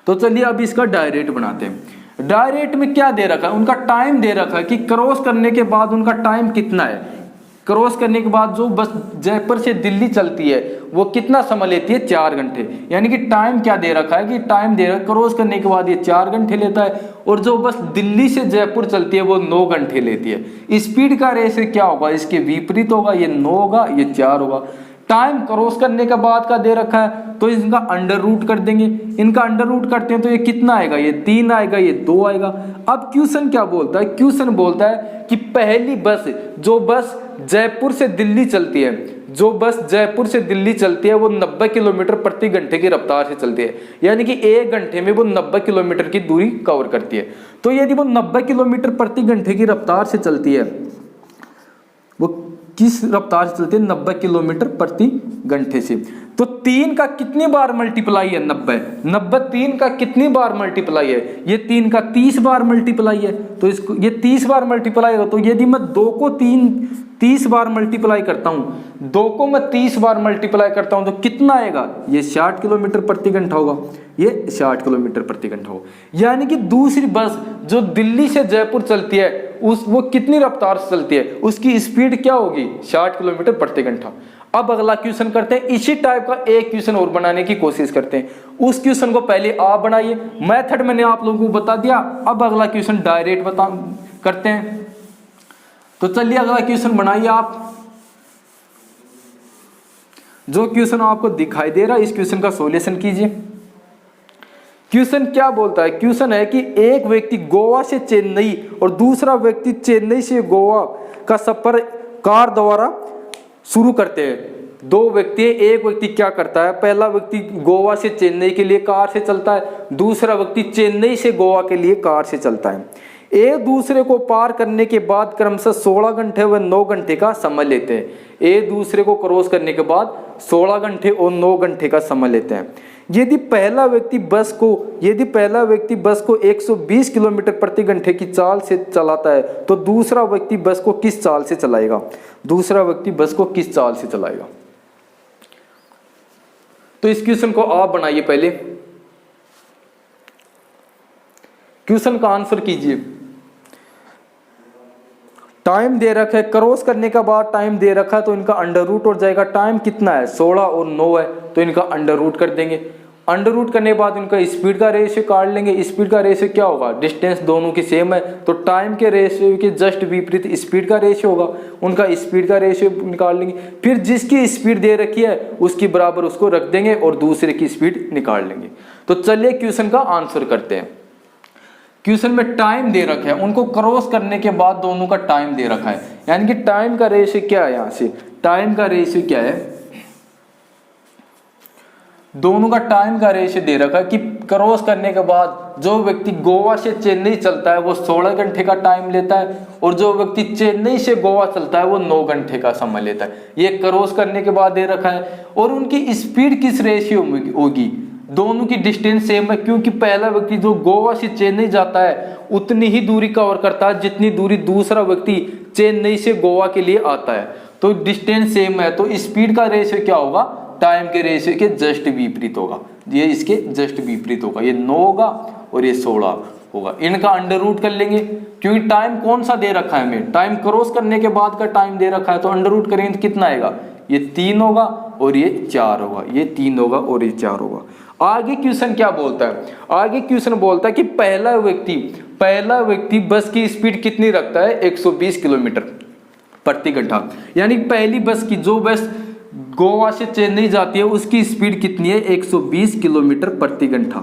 तो चलिए अब इसका डायरेक्ट बनाते हैं। डायरेक्ट में क्या दे रखा है, उनका टाइम दे रखा है कि क्रॉस करने के बाद उनका टाइम कितना है। क्रॉस करने के बाद जो बस जयपुर से दिल्ली चलती है वो कितना समय लेती है, 4 घंटे। यानी कि टाइम क्या दे रखा है कि टाइम दे रखा है क्रॉस करने के बाद ये 4 घंटे लेता है। और जो बस दिल्ली से जयपुर चलती है वो 9 घंटे लेती है। स्पीड का रेशियो क्या होगा, इसके विपरीत होगा, ये 9 होगा, ये 4 होगा। टाइम क्रॉस करने के बाद का दे रखा है तो इनका अंडर रूट कर देंगे। इनका अंडर रूट करते हैं तो ये कितना आएगा, ये 3 आएगा, ये 2 आएगा। अब क्वेश्चन क्या बोलता है, क्वेश्चन बोलता है कि पहली बस, जो बस जयपुर से दिल्ली चलती है, जो बस जयपुर से दिल्ली चलती है वो 90 किलोमीटर प्रति घंटे की रफ्तार से चलती है, यानी कि 1 घंटे में वो 90 किलोमीटर की दूरी कवर करती है। तो यदि वो 90 किलोमीटर प्रति घंटे की रफ्तार से चलती है, वो किस रफ्तार से चलती है? 90 किलोमीटर प्रति घंटे से। तो 3 का कितनी बार मल्टीप्लाई है? 90 3 का कितनी बार मल्टीप्लाई है? ये 3 का 30 बार मल्टीप्लाई है। तो इसको ये 30 बार मल्टीप्लाई होगा। तो यदि मैं 2 को 30 बार मल्टीप्लाई करता हूं, 2 को मैं 30 बार मल्टीप्लाई करता हूं तो कितना आएगा? ये 60 किलोमीटर प्रति घंटा होगा। ये 60 किलोमीटर प्रति घंटा होगा। यानी कि दूसरी बस जो दिल्ली से जयपुर चलती है वो कितनी रफ्तार से चलती है? उसकी स्पीड क्या होगी? 60 किलोमीटर प्रति घंटा। अब अगला क्वेश्चन करते हैं। इसी टाइप का एक क्वेश्चन और बनाने की कोशिश करते हैं। उस क्वेश्चन को पहले आप बनाइए, मेथड मैंने आप लोगों को बता दिया। अब अगला क्वेश्चन डायरेक्ट करते हैं। तो चलिए अगला क्वेश्चन बनाइए आप। जो क्वेश्चन आपको दिखाई दे रहा है इस क्वेश्चन का सॉल्यूशन कीजिए। क्वेश्चन क्या बोलता है? क्वेश्चन है कि एक व्यक्ति गोवा से चेन्नई और दूसरा व्यक्ति चेन्नई से गोवा का सफर कार द्वारा शुरू करते हैं। 2 व्यक्ति, एक व्यक्ति क्या करता है? पहला व्यक्ति गोवा से चेन्नई के लिए कार से चलता है, दूसरा व्यक्ति चेन्नई से गोवा के लिए कार से चलता है। एक दूसरे को पार करने के बाद क्रमशः 16 घंटे व 9 घंटे का समय लेते हैं। एक दूसरे को क्रॉस करने के बाद 16 घंटे और 9 घंटे का समय लेते हैं। यदि पहला व्यक्ति बस को 120 किलोमीटर प्रति घंटे की चाल से चलाता है तो दूसरा व्यक्ति बस को किस चाल से चलाएगा? तो इस क्वेश्चन को आप बनाइए। पहले क्वेश्चन का आंसर कीजिए। टाइम दे रखा है, क्रॉस करने के बाद टाइम दे रखा है तो इनका अंडर रूट हो जाएगा। टाइम कितना है? 16 और 9 है तो इनका अंडर रूट कर देंगे। अंडर रूट करने के बाद इनका स्पीड का रेशियो काट लेंगे। स्पीड का रेशियो क्या होगा? डिस्टेंस दोनों की सेम है तो टाइम के रेशियो के जस्ट विपरीत स्पीड का रेशियो होगा। उनका स्पीड का रेशियो निकाल लेंगे। फिर जिसकी स्पीड दे रखी है उसकी बराबर उसको रख देंगे और दूसरे की स्पीड निकाल लेंगे। तो चलिए क्वेश्चन का आंसर करते हैं। क्वेश्चन में टाइम दे रखा है, उनको क्रॉस करने के बाद दोनों का टाइम दे रखा है, यानी कि टाइम का रेशियो क्या है? यहां से टाइम का रेशियो क्या है? दोनों का टाइम का रेशियो दे रखा है कि क्रॉस करने के बाद जो व्यक्ति गोवा से चेन्नई चलता है वो 16 घंटे का टाइम लेता है और जो व्यक्ति चेन्नई से गोवा चलता है वो 9 घंटे का समय लेता है। ये क्रॉस करने के बाद दे रखा है। और उनकी स्पीड किस रेशियो में होगी? दोनों की डिस्टेंस सेम है क्योंकि पहला व्यक्ति जो गोवा से चेन्नई जाता है उतनी ही दूरी कवर करता है जितनी दूरी दूसरा व्यक्ति चेन्नई से गोवा के लिए आता है। तो डिस्टेंस सेम है तो स्पीड का रेशियो क्या होगा? टाइम के रेशियो के जस्ट विपरीत होगा। ये इसके जस्ट विपरीत होगा। ये 9 होगा और ये 16 होगा। इनका अंडर रूट कर लेंगे क्योंकि टाइम कौन सा दे रखा है हमें? टाइम क्रॉस करने के बाद का टाइम दे रखा है तो अंडर रूट करेंगे तो कितना आएगा? ये 3 होगा और ये 4 होगा। ये 3 होगा और ये 4 होगा। आगे क्वेश्चन क्या बोलता है? आगे क्वेश्चन बोलता है कि पहला व्यक्ति बस की स्पीड कितनी रखता है? 120 किलोमीटर प्रति घंटा। यानी पहली बस की जो बस गोवा से चेन्नई जाती है उसकी स्पीड कितनी है? 120 किलोमीटर प्रति घंटा।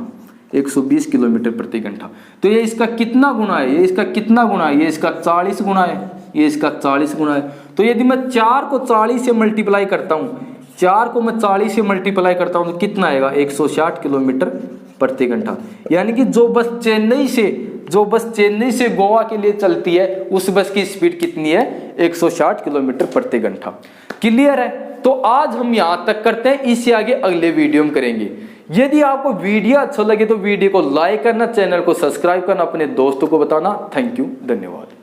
120 किलोमीटर प्रति घंटा। तो ये इसका कितना गुना है? ये इसका कितना गुना है? ये इसका 40 गुना है। ये इसका 40 गुना है। तो यदि मैं 4 को 40 से मल्टीप्लाई करता हूँ, 4 को मैं 40 से मल्टीप्लाई करता हूँ तो कितना आएगा? 160 किलोमीटर प्रति घंटा। यानी कि जो बस चेन्नई से गोवा के लिए चलती है उस बस की स्पीड कितनी है? 160 किलोमीटर प्रति घंटा। क्लियर है? तो आज हम यहाँ तक करते हैं, इससे आगे अगले वीडियो में करेंगे। यदि आपको वीडियो अच्छा लगे तो वीडियो को लाइक करना, चैनल को सब्सक्राइब करना, अपने दोस्तों को बताना। थैंक यू, धन्यवाद।